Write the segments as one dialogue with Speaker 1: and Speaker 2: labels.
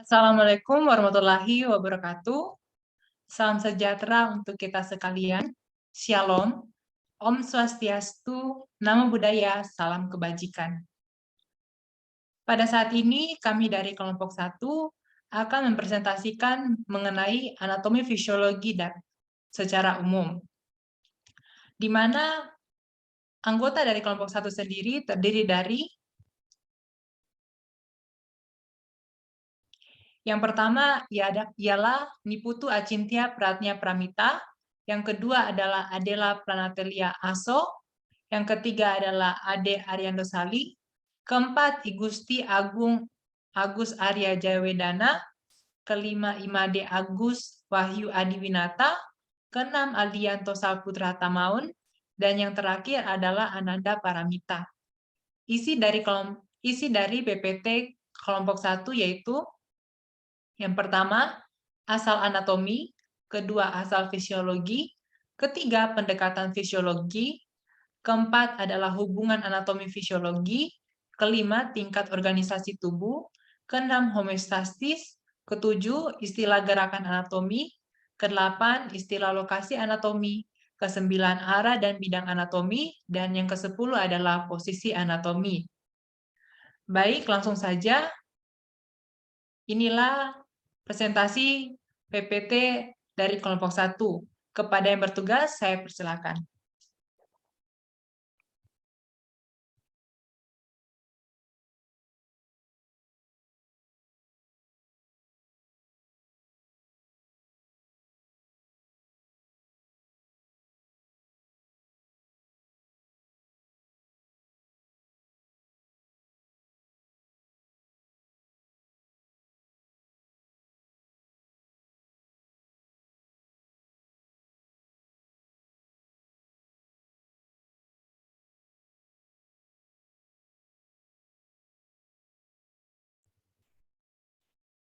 Speaker 1: Assalamualaikum warahmatullahi wabarakatuh. Salam sejahtera untuk kita sekalian. Shalom. Om Swastiastu, Namo Buddhaya, salam kebajikan. Pada saat ini, kami dari kelompok 1 akan mempresentasikan mengenai anatomi fisiologi dan secara umum, di mana anggota dari kelompok 1 sendiri terdiri dari yang pertama ialah Niputu Acintya Pratnya Pramita, yang kedua adalah Adela Pranatelia Aso, yang ketiga adalah Ade Ariando Sali, keempat Igusti Agung Agus Arya Jayawedana, kelima Imade Agus Wahyu Adiwinata, keenam Aldianto Saputra Tamaun, dan yang terakhir adalah Ananda Paramita. Isi dari PPT kelompok 1 yaitu yang pertama, asal anatomi, kedua, asal fisiologi, ketiga, pendekatan fisiologi, keempat adalah hubungan anatomi fisiologi, kelima, tingkat organisasi tubuh, keenam, homeostasis, ketujuh, istilah gerakan anatomi, kedelapan, istilah lokasi anatomi, kesembilan, arah dan bidang anatomi, dan yang ke-10 adalah posisi anatomi. Baik, langsung saja. Inilah presentasi PPT dari kelompok 1. Kepada yang bertugas, saya persilakan.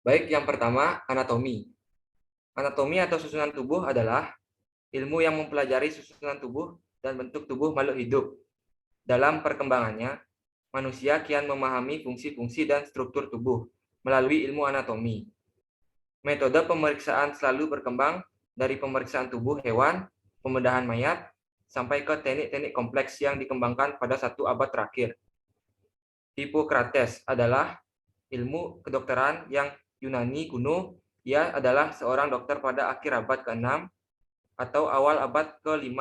Speaker 2: Baik, yang pertama, anatomi. Anatomi atau susunan tubuh adalah ilmu yang mempelajari susunan tubuh dan bentuk tubuh makhluk hidup. Dalam perkembangannya, manusia kian memahami fungsi-fungsi dan struktur tubuh melalui ilmu anatomi. Metode pemeriksaan selalu berkembang dari pemeriksaan tubuh hewan, pembedahan mayat, sampai ke teknik-teknik kompleks yang dikembangkan pada 1 abad terakhir. Hippocrates adalah ilmu kedokteran yang Yunani kuno. Ia adalah seorang dokter pada akhir abad ke-6 atau awal abad ke-5.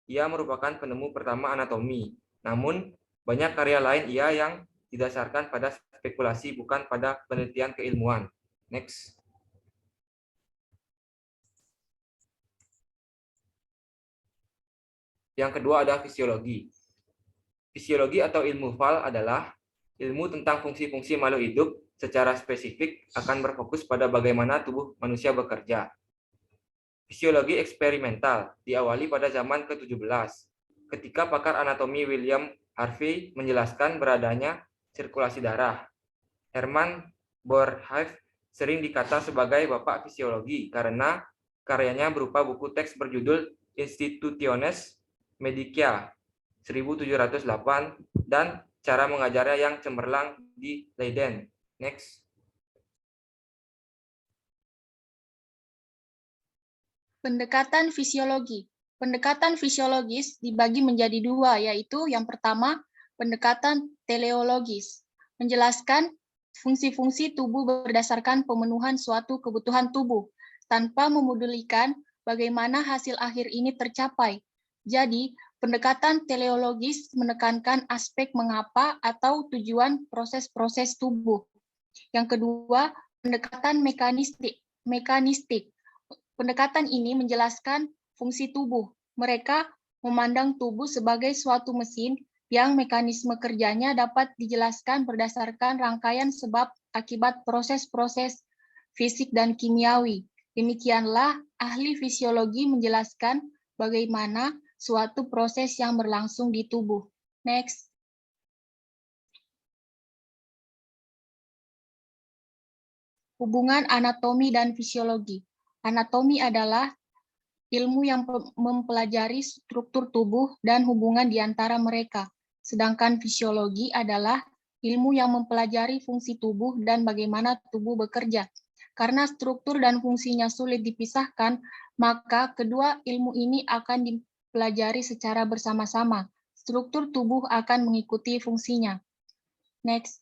Speaker 2: Ia merupakan penemu pertama anatomi. Namun, banyak karya lain ia yang didasarkan pada spekulasi bukan pada penelitian keilmuan. Next. Yang kedua ada fisiologi. Fisiologi atau ilmu fal adalah ilmu tentang fungsi-fungsi makhluk hidup secara spesifik akan berfokus pada bagaimana tubuh manusia bekerja. Fisiologi eksperimental diawali pada zaman ke-17, ketika pakar anatomi William Harvey menjelaskan beradanya sirkulasi darah. Hermann Boerhaave sering dikata sebagai bapak fisiologi karena karyanya berupa buku teks berjudul Institutiones Medicae 1708 dan cara mengajarnya yang cemerlang di Leiden. Next.
Speaker 3: Pendekatan fisiologi. Pendekatan fisiologis dibagi menjadi 2, yaitu yang pertama, pendekatan teleologis, menjelaskan fungsi-fungsi tubuh berdasarkan pemenuhan suatu kebutuhan tubuh, tanpa memodulikan bagaimana hasil akhir ini tercapai. Jadi, pendekatan teleologis menekankan aspek mengapa atau tujuan proses-proses tubuh. Yang kedua, pendekatan mekanistik. Pendekatan ini menjelaskan fungsi tubuh. Mereka memandang tubuh sebagai suatu mesin yang mekanisme kerjanya dapat dijelaskan berdasarkan rangkaian sebab akibat proses-proses fisik dan kimiawi. Demikianlah ahli fisiologi menjelaskan bagaimana suatu proses yang berlangsung di tubuh. Next. Hubungan anatomi dan fisiologi. Anatomi adalah ilmu yang mempelajari struktur tubuh dan hubungan di antara mereka. Sedangkan fisiologi adalah ilmu yang mempelajari fungsi tubuh dan bagaimana tubuh bekerja. Karena struktur dan fungsinya sulit dipisahkan, maka kedua ilmu ini akan dipelajari secara bersama-sama. Struktur tubuh akan mengikuti fungsinya. Next.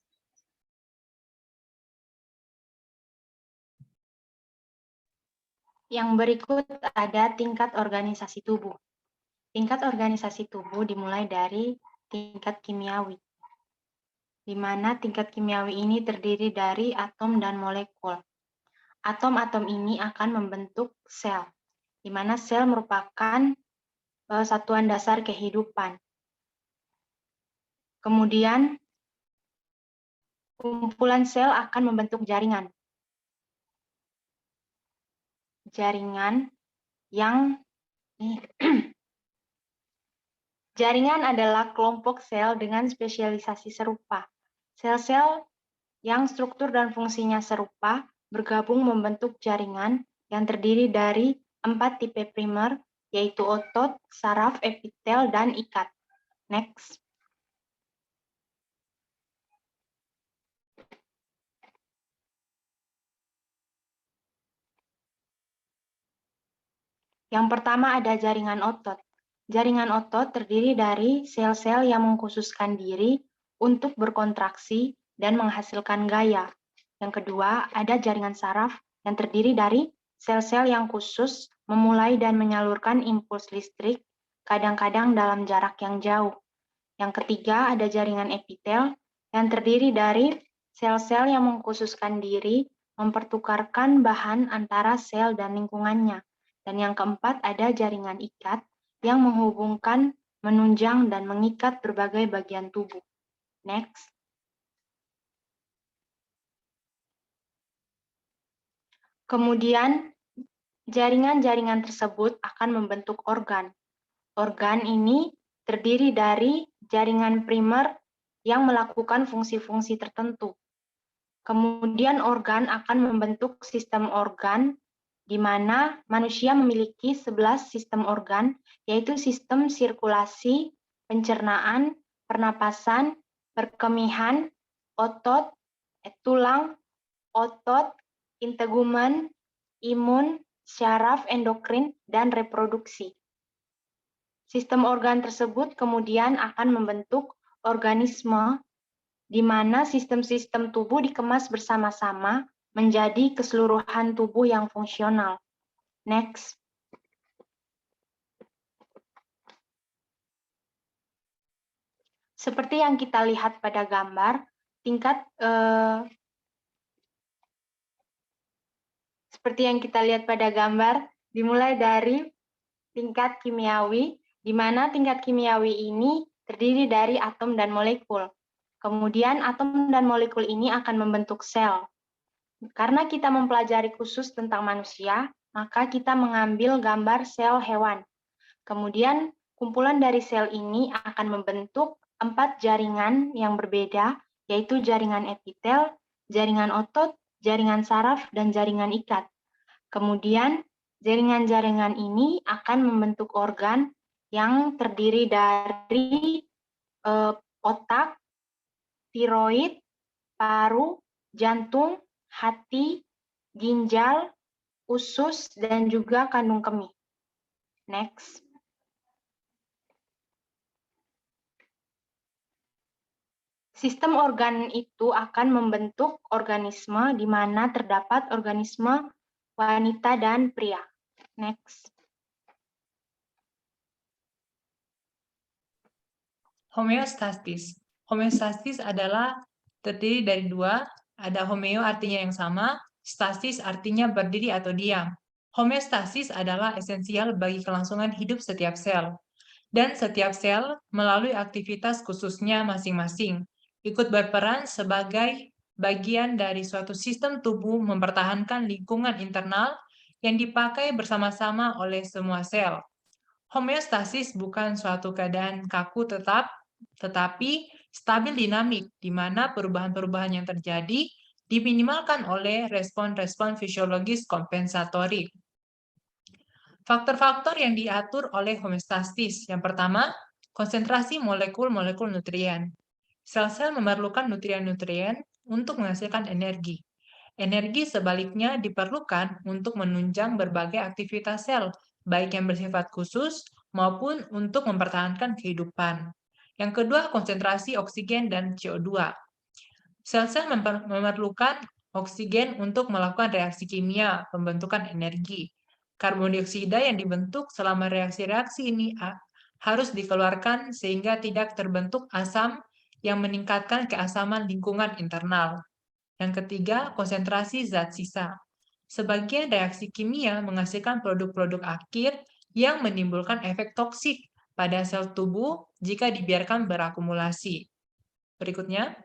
Speaker 4: Yang berikut ada tingkat organisasi tubuh. Tingkat organisasi tubuh dimulai dari tingkat kimiawi, di mana tingkat kimiawi ini terdiri dari atom dan molekul. Atom-atom ini akan membentuk sel, di mana sel merupakan satuan dasar kehidupan. Kemudian, kumpulan sel akan membentuk jaringan. Jaringan adalah kelompok sel dengan spesialisasi serupa. Sel-sel yang struktur dan fungsinya serupa bergabung membentuk jaringan yang terdiri dari 4 tipe primer, yaitu otot, saraf, epitel, dan ikat. Next. Yang pertama ada jaringan otot. Jaringan otot terdiri dari sel-sel yang mengkhususkan diri untuk berkontraksi dan menghasilkan gaya. Yang kedua, ada jaringan saraf yang terdiri dari sel-sel yang khusus memulai dan menyalurkan impuls listrik, kadang-kadang dalam jarak yang jauh. Yang ketiga, ada jaringan epitel yang terdiri dari sel-sel yang mengkhususkan diri mempertukarkan bahan antara sel dan lingkungannya. Dan yang keempat, ada jaringan ikat yang menghubungkan, menunjang, dan mengikat berbagai bagian tubuh. Next. Kemudian, jaringan-jaringan tersebut akan membentuk organ. Organ ini terdiri dari jaringan primer yang melakukan fungsi-fungsi tertentu. Kemudian organ akan membentuk sistem organ, di mana manusia memiliki 11 sistem organ, yaitu sistem sirkulasi, pencernaan, pernapasan, perkemihan, otot, tulang, otot, integumen, imun, syaraf, endokrin, dan reproduksi. Sistem organ tersebut kemudian akan membentuk organisme, di mana sistem-sistem tubuh dikemas bersama-sama menjadi keseluruhan tubuh yang fungsional. Next. Seperti yang kita lihat pada gambar, dimulai dari tingkat kimiawi, di mana tingkat kimiawi ini terdiri dari atom dan molekul. Kemudian atom dan molekul ini akan membentuk sel. Karena kita mempelajari khusus tentang manusia, maka kita mengambil gambar sel hewan. Kemudian kumpulan dari sel ini akan membentuk 4 jaringan yang berbeda, yaitu jaringan epitel, jaringan otot, jaringan saraf, dan jaringan ikat. Kemudian jaringan-jaringan ini akan membentuk organ yang terdiri dari otak, tiroid, paru, jantung, hati, ginjal, usus, dan juga kandung kemih. Next. Sistem organ itu akan membentuk organisme di mana terdapat organisme wanita dan pria. Next.
Speaker 1: Homeostasis. Homeostasis adalah terdiri dari dua, ada homeo artinya yang sama, stasis artinya berdiri atau diam. Homeostasis adalah esensial bagi kelangsungan hidup setiap sel. Dan setiap sel melalui aktivitas khususnya masing-masing, ikut berperan sebagai bagian dari suatu sistem tubuh mempertahankan lingkungan internal yang dipakai bersama-sama oleh semua sel. Homeostasis bukan suatu keadaan kaku tetap, tetapi stabil dinamik, di mana perubahan-perubahan yang terjadi diminimalkan oleh respon-respon fisiologis kompensatorik. Faktor-faktor yang diatur oleh homeostasis. Yang pertama, konsentrasi molekul-molekul nutrien. Sel-sel memerlukan nutrien-nutrien untuk menghasilkan energi. Energi sebaliknya diperlukan untuk menunjang berbagai aktivitas sel, baik yang bersifat khusus maupun untuk mempertahankan kehidupan. Yang kedua, konsentrasi oksigen dan CO2. Sel-sel memerlukan oksigen untuk melakukan reaksi kimia, pembentukan energi. Karbon dioksida yang dibentuk selama reaksi-reaksi ini harus dikeluarkan sehingga tidak terbentuk asam yang meningkatkan keasaman lingkungan internal. Yang ketiga, konsentrasi zat sisa. Sebagian reaksi kimia menghasilkan produk-produk akhir yang menimbulkan efek toksik pada sel tubuh jika dibiarkan berakumulasi. Berikutnya.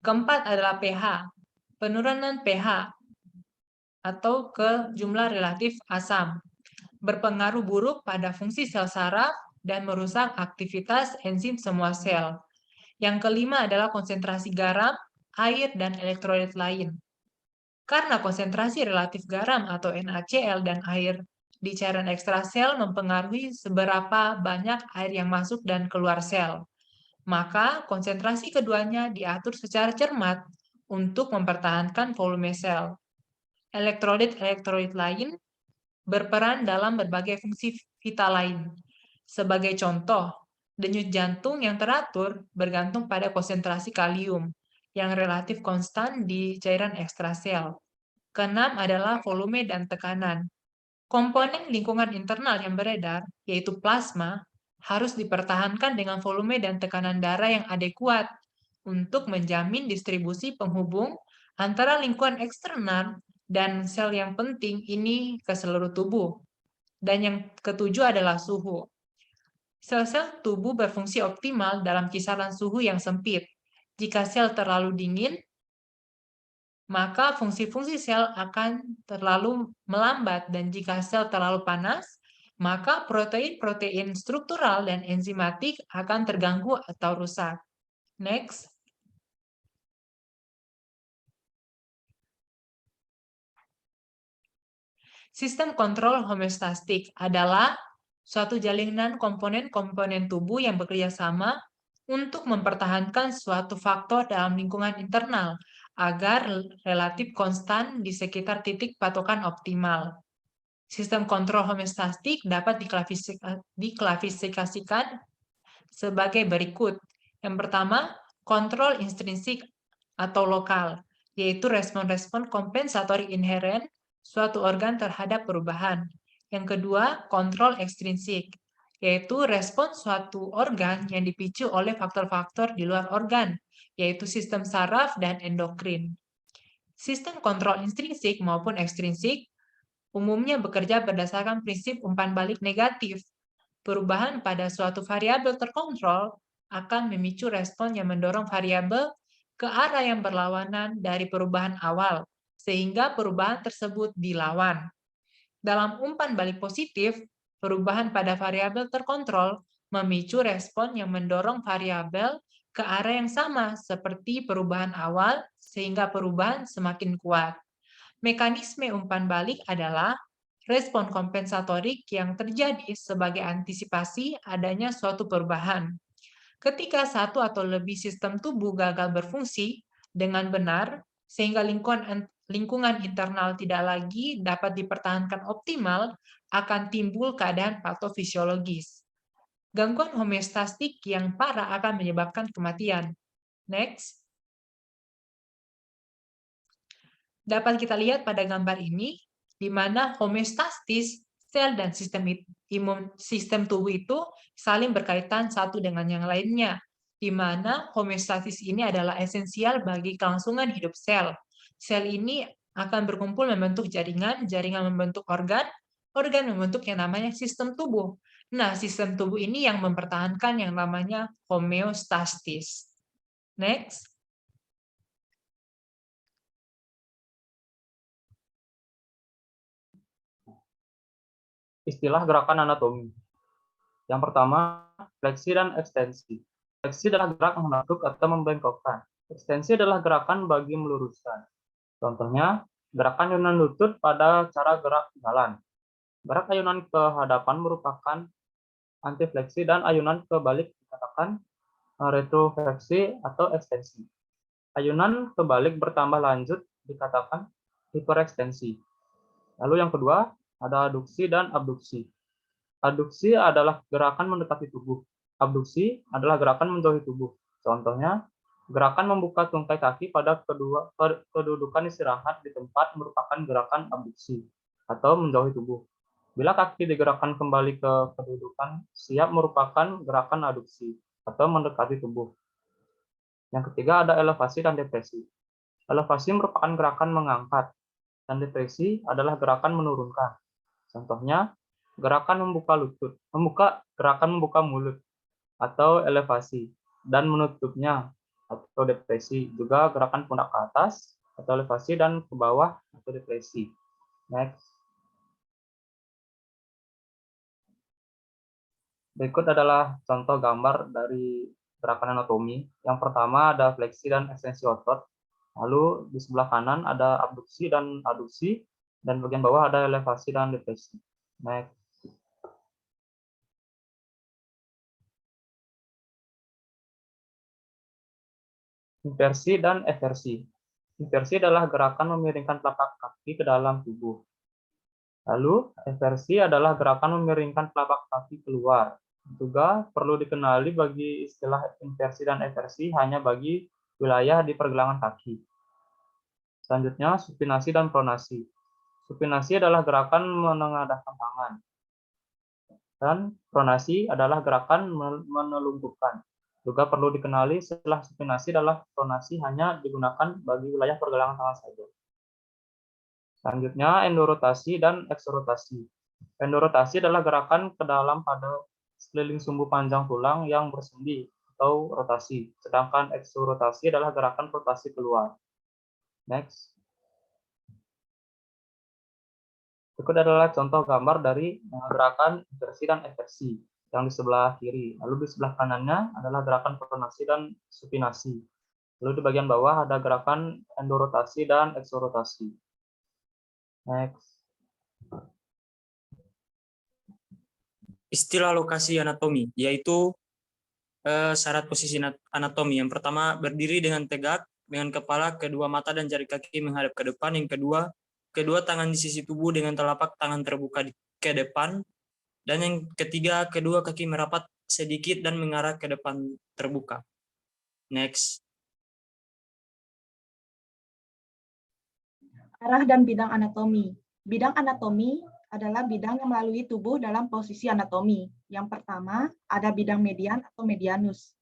Speaker 1: Keempat adalah pH. Penurunan pH atau ke jumlah relatif asam berpengaruh buruk pada fungsi sel saraf dan merusak aktivitas enzim semua sel. Yang kelima adalah konsentrasi garam, air, dan elektrolit lain. Karena konsentrasi relatif garam atau NaCl dan air di cairan ekstrasel mempengaruhi seberapa banyak air yang masuk dan keluar sel, maka konsentrasi keduanya diatur secara cermat untuk mempertahankan volume sel. Elektrolit-elektrolit lain berperan dalam berbagai fungsi vital lain. Sebagai contoh, denyut jantung yang teratur bergantung pada konsentrasi kalium yang relatif konstan di cairan ekstrasel. Keenam adalah volume dan tekanan. Komponen lingkungan internal yang beredar, yaitu plasma, harus dipertahankan dengan volume dan tekanan darah yang adekuat untuk menjamin distribusi penghubung antara lingkungan eksternal dan sel yang penting ini ke seluruh tubuh. Dan yang ketujuh adalah suhu. Sel-sel tubuh berfungsi optimal dalam kisaran suhu yang sempit. Jika sel terlalu dingin, maka fungsi-fungsi sel akan terlalu melambat, dan jika sel terlalu panas, maka protein-protein struktural dan enzimatik akan terganggu atau rusak. Next. Sistem kontrol homeostastik adalah suatu jalinan komponen-komponen tubuh yang bekerja sama untuk mempertahankan suatu faktor dalam lingkungan internal agar relatif konstan di sekitar titik patokan optimal. Sistem kontrol homeostastik dapat diklasifikasikan sebagai berikut. Yang pertama, kontrol intrinsik atau lokal, yaitu respon-respon kompensatori inheren suatu organ terhadap perubahan. Yang kedua, kontrol ekstrinsik, yaitu respon suatu organ yang dipicu oleh faktor-faktor di luar organ, yaitu sistem saraf dan endokrin. Sistem kontrol intrinsik maupun ekstrinsik umumnya bekerja berdasarkan prinsip umpan balik negatif. Perubahan pada suatu variabel terkontrol akan memicu respon yang mendorong variabel ke arah yang berlawanan dari perubahan awal, sehingga perubahan tersebut dilawan. Dalam umpan balik positif, perubahan pada variabel terkontrol memicu respon yang mendorong variabel ke arah yang sama seperti perubahan awal, sehingga perubahan semakin kuat. Mekanisme umpan balik adalah respon kompensatorik yang terjadi sebagai antisipasi adanya suatu perubahan. Ketika satu atau lebih sistem tubuh gagal berfungsi dengan benar, sehingga lingkungan internal tidak lagi dapat dipertahankan optimal, akan timbul keadaan patofisiologis. Gangguan homeostastik yang parah akan menyebabkan kematian. Next. Dapat kita lihat pada gambar ini, di mana homeostatis sel dan sistem tubuh itu saling berkaitan satu dengan yang lainnya, di mana homeostatis ini adalah esensial bagi kelangsungan hidup sel. Sel ini akan berkumpul membentuk jaringan, jaringan membentuk organ, organ membentuk yang namanya sistem tubuh. Nah, sistem tubuh ini yang mempertahankan yang namanya homeostatis. Next.
Speaker 5: Istilah gerakan anatomi. Yang pertama, fleksi dan ekstensi. Fleksi adalah gerak menakuk atau membengkokkan. Ekstensi adalah gerakan bagi meluruskan. Contohnya, gerakan ayunan lutut pada cara gerak jalan. Gerak ayunan ke hadapan merupakan antifleksi, dan ayunan kebalik dikatakan retrofleksi atau ekstensi. Ayunan kebalik bertambah lanjut dikatakan hiperekstensi. Lalu yang kedua, ada aduksi dan abduksi. Aduksi adalah gerakan mendekati tubuh. Abduksi adalah gerakan menjauhi tubuh. Contohnya, gerakan membuka tungkai kaki pada kedudukan istirahat di tempat merupakan gerakan abduksi atau menjauhi tubuh. Bila kaki digerakkan kembali ke kedudukan siap merupakan gerakan aduksi atau mendekati tubuh. Yang ketiga ada elevasi dan depresi. Elevasi merupakan gerakan mengangkat, dan depresi adalah gerakan menurunkan. Contohnya, gerakan gerakan membuka mulut atau elevasi, dan menutupnya atau depresi. Juga gerakan pundak ke atas atau elevasi dan ke bawah atau depresi. Next. Berikut adalah contoh gambar dari gerakan anatomi. Yang pertama ada fleksi dan ekstensi otot. Lalu di sebelah kanan ada abduksi dan aduksi. Dan bagian bawah ada elevasi dan depresi. Next. Inversi dan eversi. Inversi adalah gerakan memiringkan telapak kaki ke dalam tubuh. Lalu, eversi adalah gerakan memiringkan telapak kaki keluar. Juga perlu dikenali bagi istilah inversi dan eversi hanya bagi wilayah di pergelangan kaki. Selanjutnya, supinasi dan pronasi. Supinasi adalah gerakan menengadahkan tangan. Dan pronasi adalah gerakan menelungkupkan. Juga perlu dikenali setelah supinasi adalah pronasi hanya digunakan bagi wilayah pergelangan tangan saja. Selanjutnya, endorotasi dan eksorotasi. Endorotasi adalah gerakan ke dalam pada sekeliling sumbu panjang tulang yang bersendi atau rotasi. Sedangkan eksorotasi adalah gerakan rotasi keluar. Next. Berikut adalah contoh gambar dari gerakan inversi dan eversi yang di sebelah kiri. Lalu di sebelah kanannya adalah gerakan pronasi dan supinasi. Lalu di bagian bawah ada gerakan endorotasi dan eksorotasi. Next.
Speaker 6: Istilah lokasi anatomi, yaitu syarat posisi anatomi. Yang pertama, berdiri dengan tegak, dengan kepala, kedua mata dan jari kaki menghadap ke depan. Yang kedua, kedua tangan di sisi tubuh dengan telapak tangan terbuka ke depan. Dan yang ketiga, kedua kaki merapat sedikit dan mengarah ke depan terbuka. Next.
Speaker 7: Arah dan bidang anatomi. Bidang anatomi adalah bidang yang melalui tubuh dalam posisi anatomi. Yang pertama, ada bidang median atau medianus.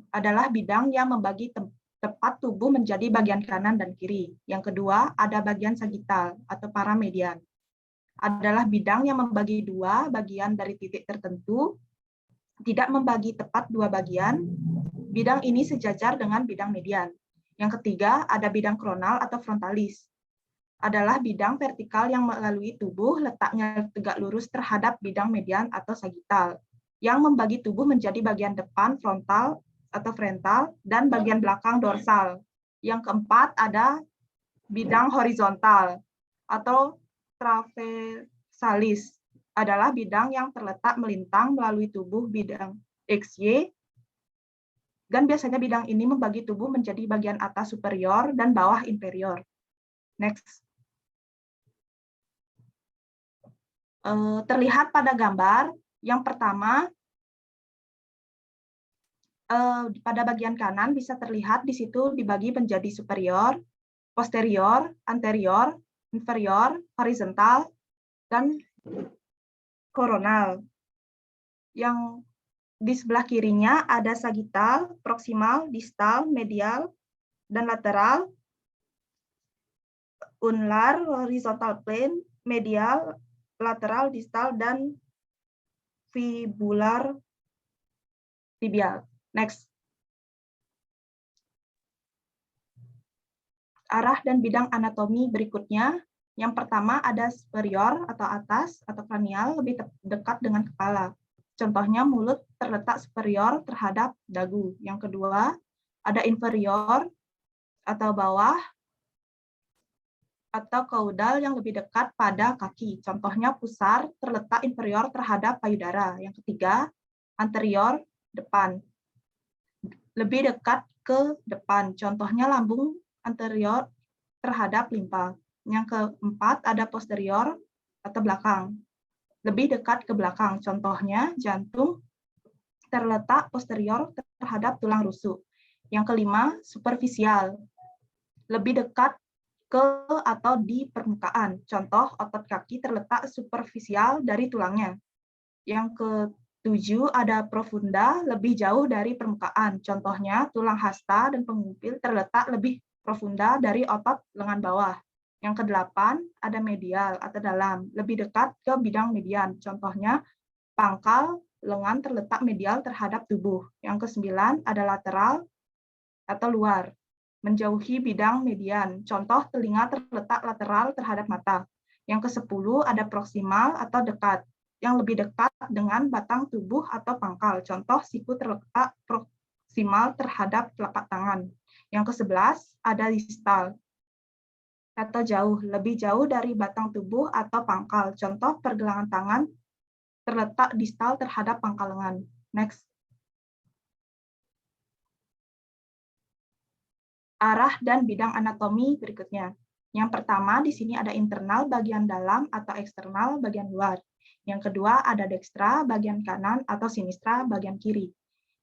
Speaker 7: Adalah bidang yang membagi tepat tubuh menjadi bagian kanan dan kiri. Yang kedua, ada bagian sagital atau paramedian. Adalah bidang yang membagi dua bagian dari titik tertentu, tidak membagi tepat dua bagian. Bidang ini sejajar dengan bidang median. Yang ketiga, ada bidang kronal atau frontalis. Adalah bidang vertikal yang melalui tubuh letaknya tegak lurus terhadap bidang median atau sagital, yang membagi tubuh menjadi bagian depan frontal atau frontal dan bagian belakang dorsal. Yang keempat ada bidang horizontal atau traversalis, adalah bidang yang terletak melintang melalui tubuh bidang XY, dan biasanya bidang ini membagi tubuh menjadi bagian atas superior dan bawah inferior. Next. Terlihat pada gambar yang pertama, pada bagian kanan bisa terlihat di situ dibagi menjadi superior, posterior, anterior, inferior, horizontal, dan koronal. Yang di sebelah kirinya ada sagital, proksimal, distal, medial, dan lateral, unlar, horizontal plane, medial, lateral, distal, dan fibular tibial. Next. Arah dan bidang anatomi berikutnya. Yang pertama ada superior atau atas atau kranial, lebih dekat dengan kepala. Contohnya mulut terletak superior terhadap dagu. Yang kedua ada inferior atau bawah atau kaudal yang lebih dekat pada kaki. Contohnya pusar terletak inferior terhadap payudara. Yang ketiga anterior, depan. Lebih dekat ke depan, contohnya lambung anterior terhadap limpa. Yang keempat ada posterior atau belakang. Lebih dekat ke belakang, contohnya jantung terletak posterior terhadap tulang rusuk. Yang kelima, superficial. Lebih dekat ke atau di permukaan. Contoh, otot kaki terletak superficial dari tulangnya. Yang ketujuh, ada profunda, lebih jauh dari permukaan. Contohnya, tulang hasta dan pengumpil terletak lebih profunda dari otot lengan bawah. Yang kedelapan, ada medial atau dalam, lebih dekat ke bidang median. Contohnya, pangkal lengan terletak medial terhadap tubuh. Yang kesembilan, ada lateral atau luar, menjauhi bidang median. Contoh, telinga terletak lateral terhadap mata. Yang ke-10 ada proksimal atau dekat, yang lebih dekat dengan batang tubuh atau pangkal. Contoh, siku terletak proksimal terhadap telapak tangan. Yang ke-11 ada distal atau jauh, lebih jauh dari batang tubuh atau pangkal. Contoh, pergelangan tangan terletak distal terhadap pangkal lengan. Next. Arah dan bidang anatomi berikutnya. Yang pertama, di sini ada internal bagian dalam atau eksternal bagian luar. Yang kedua, ada dextra bagian kanan atau sinistra bagian kiri.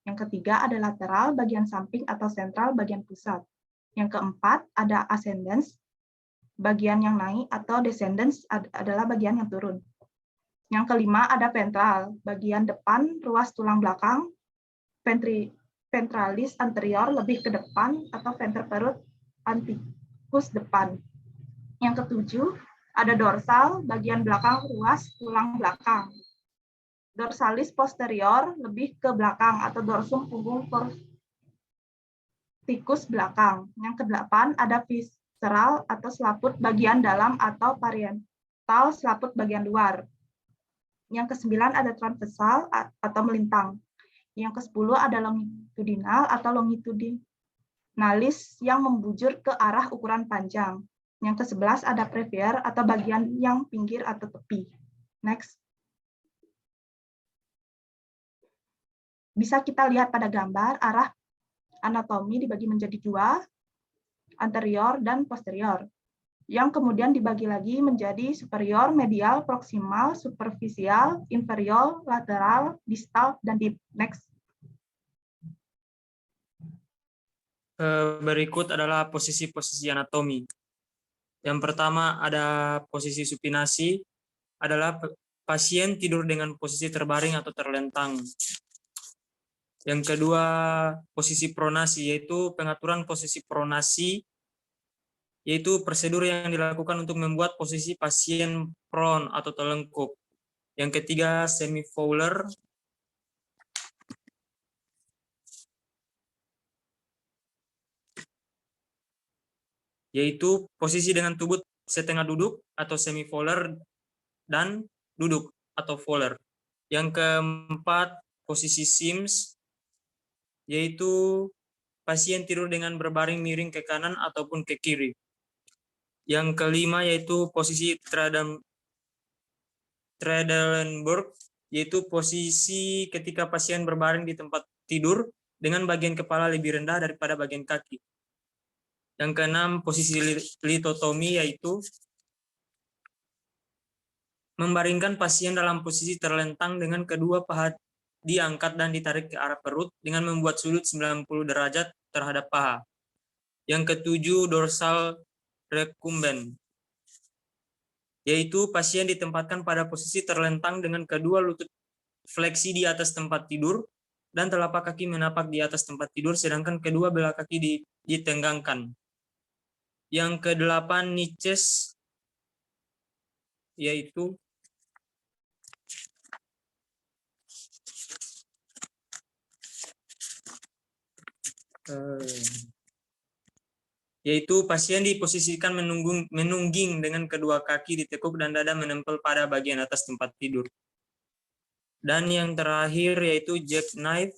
Speaker 7: Yang ketiga, ada lateral bagian samping atau sentral bagian pusat. Yang keempat, ada ascendens bagian yang naik atau descendens adalah bagian yang turun. Yang kelima, ada ventral bagian depan ruas tulang belakang, ventralis anterior lebih ke depan atau venter perut anticus depan. Yang ketujuh, ada dorsal bagian belakang ruas tulang belakang. Dorsalis posterior lebih ke belakang atau dorsum punggung corticus belakang. Yang kedelapan, ada visceral atau selaput bagian dalam atau parietal selaput bagian luar. Yang kesembilan, ada transversal atau melintang. Yang ke-10 ada longitudinal atau longitudinalis yang membujur ke arah ukuran panjang. Yang ke-11 ada brevier atau bagian yang pinggir atau tepi. Next. Bisa kita lihat pada gambar arah anatomi dibagi menjadi dua, anterior dan posterior. Yang kemudian dibagi lagi menjadi superior, medial, proksimal, superficial, inferior, lateral, distal, dan deep. Next.
Speaker 6: Berikut adalah posisi-posisi anatomi. Yang pertama ada posisi supinasi, adalah pasien tidur dengan posisi terbaring atau terlentang. Yang kedua, posisi pronasi, yaitu pengaturan posisi pronasi, yaitu prosedur yang dilakukan untuk membuat posisi pasien prone atau telungkup. Yang ketiga, semi-fowler, yaitu posisi dengan tubuh setengah duduk atau semi-fowler dan duduk atau fowler. Yang keempat, posisi Sims, yaitu pasien tidur dengan berbaring miring ke kanan ataupun ke kiri. Yang kelima yaitu posisi Trendelenburg, yaitu posisi ketika pasien berbaring di tempat tidur dengan bagian kepala lebih rendah daripada bagian kaki. Yang keenam, posisi litotomi, yaitu membaringkan pasien dalam posisi terlentang dengan kedua paha diangkat dan ditarik ke arah perut dengan membuat sudut 90 derajat terhadap paha. Yang ketujuh, dorsal recumbent, yaitu pasien ditempatkan pada posisi terlentang dengan kedua lutut fleksi di atas tempat tidur dan telapak kaki menapak di atas tempat tidur sedangkan kedua belah kaki ditenggangkan. Yang kedelapan, niches, yaitu pasien diposisikan menungging dengan kedua kaki ditekuk dan dada menempel pada bagian atas tempat tidur. Dan yang terakhir yaitu jackknife,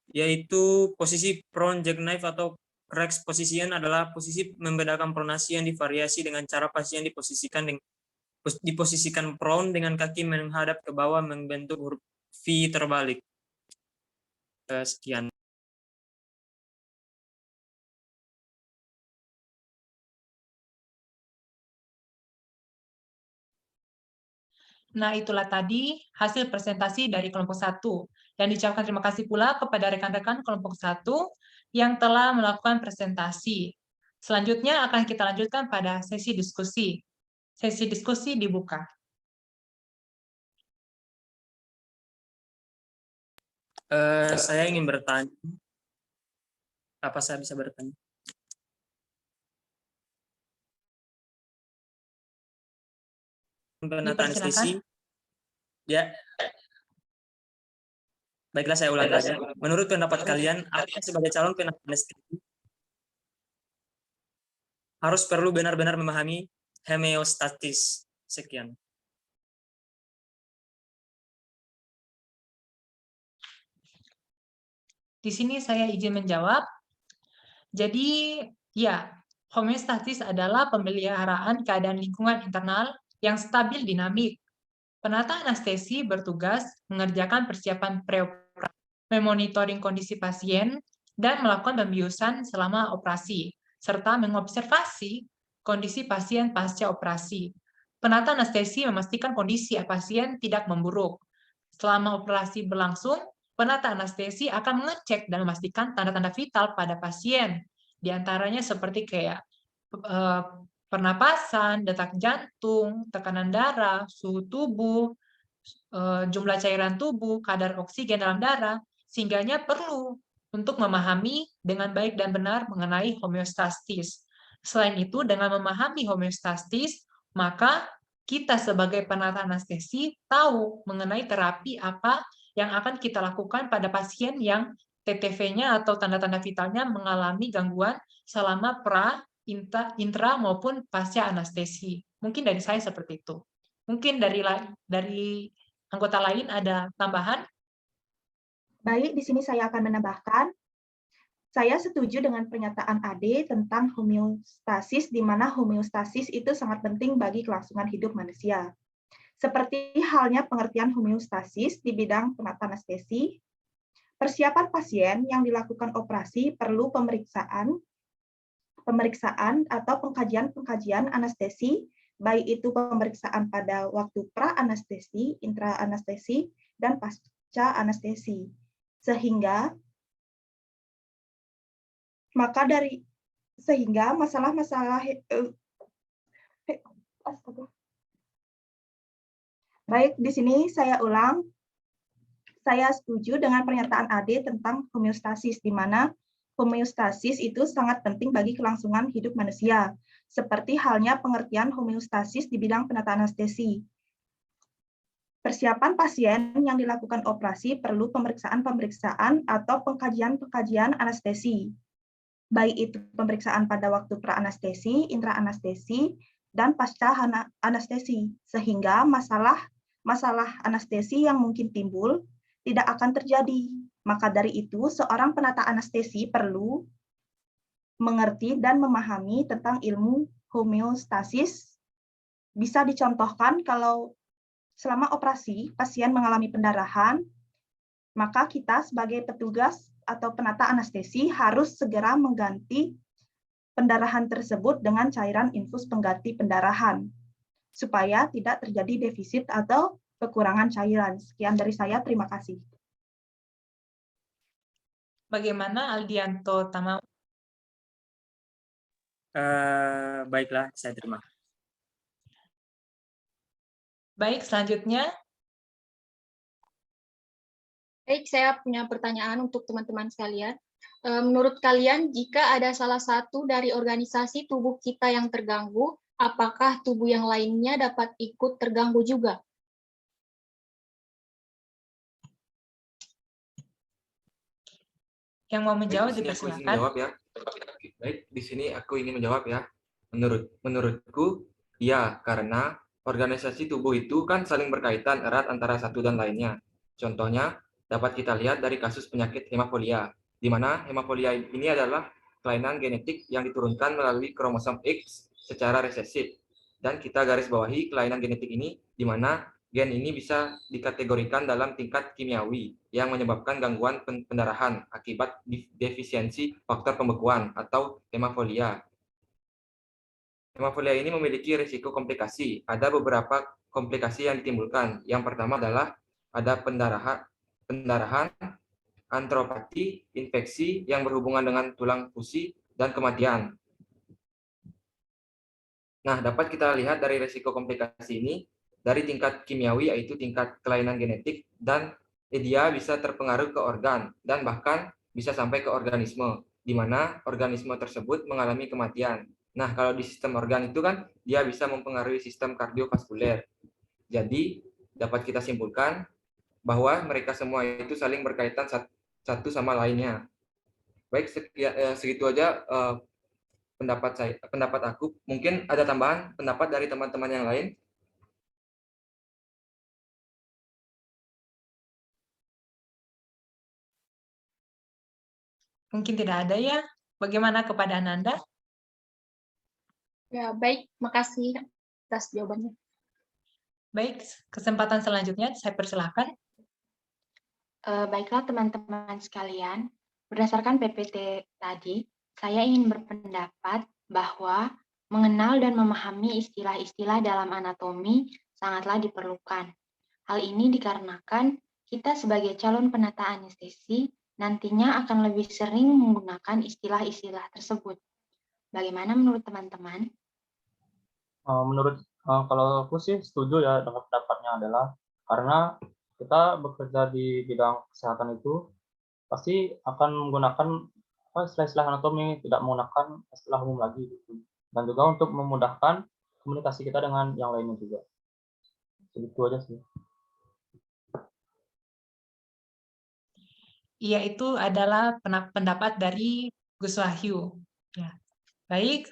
Speaker 6: yaitu posisi prone jackknife atau rex position adalah posisi membedakan pronasi yang divariasi dengan cara pasien diposisikan prone dengan kaki menghadap ke bawah membentuk huruf V terbalik. Sekian.
Speaker 1: Nah, itulah tadi hasil presentasi dari kelompok 1. Dan diucapkan terima kasih pula kepada rekan-rekan kelompok 1 yang telah melakukan presentasi. Selanjutnya akan kita lanjutkan pada sesi diskusi. Sesi diskusi dibuka.
Speaker 6: Saya ingin bertanya. Apa saya bisa bertanya? Penataan anestesi. Ya. Baiklah, saya ulang lagi. Menurut pendapat kalian, apakah sebagai calon penata anestesi harus perlu benar-benar memahami homeostatis? Sekian.
Speaker 1: Di sini saya izin menjawab. Jadi, ya, homeostatis adalah pemeliharaan keadaan lingkungan internal yang stabil dinamik. Penata anestesi bertugas mengerjakan persiapan preoperasi, memonitoring kondisi pasien, dan melakukan pembiusan selama operasi, serta mengobservasi kondisi pasien pasca operasi. Penata anestesi memastikan kondisi pasien tidak memburuk. Selama operasi berlangsung, penata anestesi akan mengecek dan memastikan tanda-tanda vital pada pasien, di antaranya seperti kayak pernapasan, detak jantung, tekanan darah, suhu tubuh, jumlah cairan tubuh, kadar oksigen dalam darah, sehingganya perlu untuk memahami dengan baik dan benar mengenai homeostatis. Selain itu, dengan memahami homeostatis, maka kita sebagai penata anestesi tahu mengenai terapi apa yang akan kita lakukan pada pasien yang TTV-nya atau tanda-tanda vitalnya mengalami gangguan selama intra maupun pasca anestesi. Mungkin dari saya seperti itu. Mungkin dari anggota lain ada tambahan?
Speaker 7: Baik, di sini saya akan menambahkan. Saya setuju dengan pernyataan Ade tentang homeostasis, di mana homeostasis itu sangat penting bagi kelangsungan hidup manusia. Seperti halnya pengertian homeostasis di bidang penata anestesi, persiapan pasien yang dilakukan operasi perlu pemeriksaan atau pengkajian anestesi, baik itu pemeriksaan pada waktu pra-anestesi, intra-anestesi, dan pasca anestesi. Sehingga masalah-masalah baik, di sini saya ulang. Saya setuju dengan pernyataan Ade tentang homeostasis, di mana homeostasis itu sangat penting bagi kelangsungan hidup manusia, seperti halnya pengertian homeostasis di bidang penata anestesi. Persiapan pasien yang dilakukan operasi perlu pemeriksaan atau pengkajian anestesi, baik itu pemeriksaan pada waktu pra-anestesi, intra-anestesi, dan pasca anestesi, sehingga masalah anestesi yang mungkin timbul tidak akan terjadi. Maka dari itu, seorang penata anestesi perlu mengerti dan memahami tentang ilmu homeostasis. Bisa dicontohkan kalau selama operasi pasien mengalami pendarahan, maka kita sebagai petugas atau penata anestesi harus segera mengganti pendarahan tersebut dengan cairan infus pengganti pendarahan, supaya tidak terjadi defisit atau kekurangan cairan. Sekian dari saya, terima kasih.
Speaker 1: Bagaimana Aldianto Tama?
Speaker 6: Baiklah, saya terima.
Speaker 1: Baik, selanjutnya.
Speaker 3: Baik, saya punya pertanyaan untuk teman-teman sekalian. Menurut kalian, jika ada salah satu dari organisasi tubuh kita yang terganggu, apakah tubuh yang lainnya dapat ikut terganggu juga?
Speaker 1: Yang mau menjawab
Speaker 2: Baik,
Speaker 1: dipersilakan.
Speaker 2: Baik, di sini aku ingin menjawab ya. Menurutku, ya, karena organisasi tubuh itu kan saling berkaitan erat antara satu dan lainnya. Contohnya, dapat kita lihat dari kasus penyakit hemofilia, di mana hemofilia ini adalah kelainan genetik yang diturunkan melalui kromosom X secara resesif. Dan kita garis bawahi kelainan genetik ini, di mana Gen ini bisa dikategorikan dalam tingkat kimiawi yang menyebabkan gangguan pendarahan akibat defisiensi faktor pembekuan atau hemafolia. Hemafolia ini memiliki risiko komplikasi. Ada beberapa komplikasi yang ditimbulkan. Yang pertama adalah ada pendarahan, antropati, infeksi yang berhubungan dengan tulang fusi, dan kematian. Nah, dapat kita lihat dari risiko komplikasi ini dari tingkat kimiawi, yaitu tingkat kelainan genetik, dan dia bisa terpengaruh ke organ dan bahkan bisa sampai ke organisme, di mana organisme tersebut mengalami kematian. Nah, kalau di sistem organ itu kan dia bisa mempengaruhi sistem kardiovaskuler. Jadi, dapat kita simpulkan bahwa mereka semua itu saling berkaitan satu sama lainnya. Baik, segitu aja pendapat aku. Mungkin ada tambahan pendapat dari teman-teman yang lain?
Speaker 1: Mungkin tidak ada ya. Bagaimana kepada Ananda?
Speaker 3: Ya, baik. Makasih atas jawabannya.
Speaker 1: Baik, kesempatan selanjutnya saya persilahkan.
Speaker 4: Baiklah teman-teman sekalian, berdasarkan PPT tadi, saya ingin berpendapat bahwa mengenal dan memahami istilah-istilah dalam anatomi sangatlah diperlukan. Hal ini dikarenakan kita sebagai calon penata anestesi nantinya akan lebih sering menggunakan istilah-istilah tersebut. Bagaimana menurut teman-teman?
Speaker 5: Kalau aku sih setuju ya dengan pendapatnya, adalah karena kita bekerja di bidang kesehatan itu pasti akan menggunakan istilah-istilah anatomi, tidak menggunakan istilah umum lagi gitu. Dan juga untuk memudahkan komunikasi kita dengan yang lainnya juga. Begitu aja sih.
Speaker 1: Iya, itu adalah pendapat dari Gus Wahyu. Ya. Baik,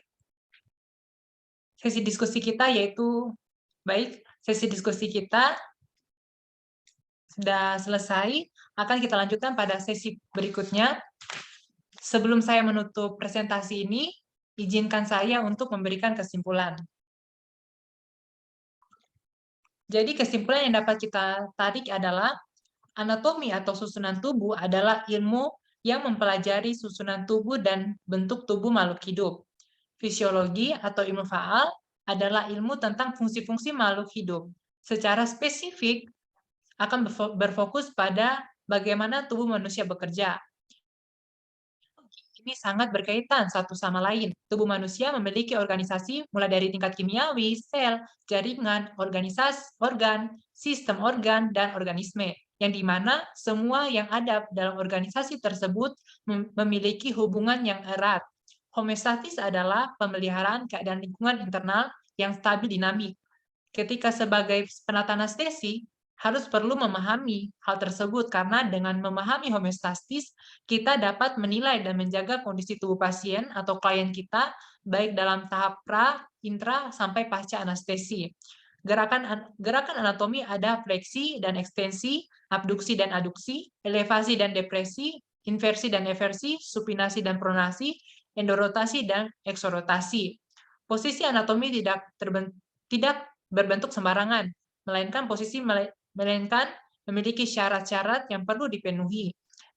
Speaker 1: sesi diskusi kita sudah selesai. Akan kita lanjutkan pada sesi berikutnya. Sebelum saya menutup presentasi ini, izinkan saya untuk memberikan kesimpulan. Jadi kesimpulan yang dapat kita tarik adalah anatomi atau susunan tubuh adalah ilmu yang mempelajari susunan tubuh dan bentuk tubuh makhluk hidup. Fisiologi atau ilmu faal adalah ilmu tentang fungsi-fungsi makhluk hidup. Secara spesifik akan berfokus pada bagaimana tubuh manusia bekerja. Ini sangat berkaitan satu sama lain. Tubuh manusia memiliki organisasi mulai dari tingkat kimiawi, sel, jaringan, organ, sistem organ, dan organisme, yang dimana semua yang ada dalam organisasi tersebut memiliki hubungan yang erat. Homeostatis adalah pemeliharaan keadaan lingkungan internal yang stabil dinamik. Ketika sebagai penata anestesi, harus perlu memahami hal tersebut karena dengan memahami homeostatis, kita dapat menilai dan menjaga kondisi tubuh pasien atau klien kita baik dalam tahap pra, intra, sampai pasca anestesi. Gerakan anatomi ada fleksi dan ekstensi, abduksi dan aduksi, elevasi dan depresi, inversi dan eversi, supinasi dan pronasi, endorotasi dan eksorotasi. Posisi anatomi tidak berbentuk sembarangan, melainkan memiliki syarat-syarat yang perlu dipenuhi.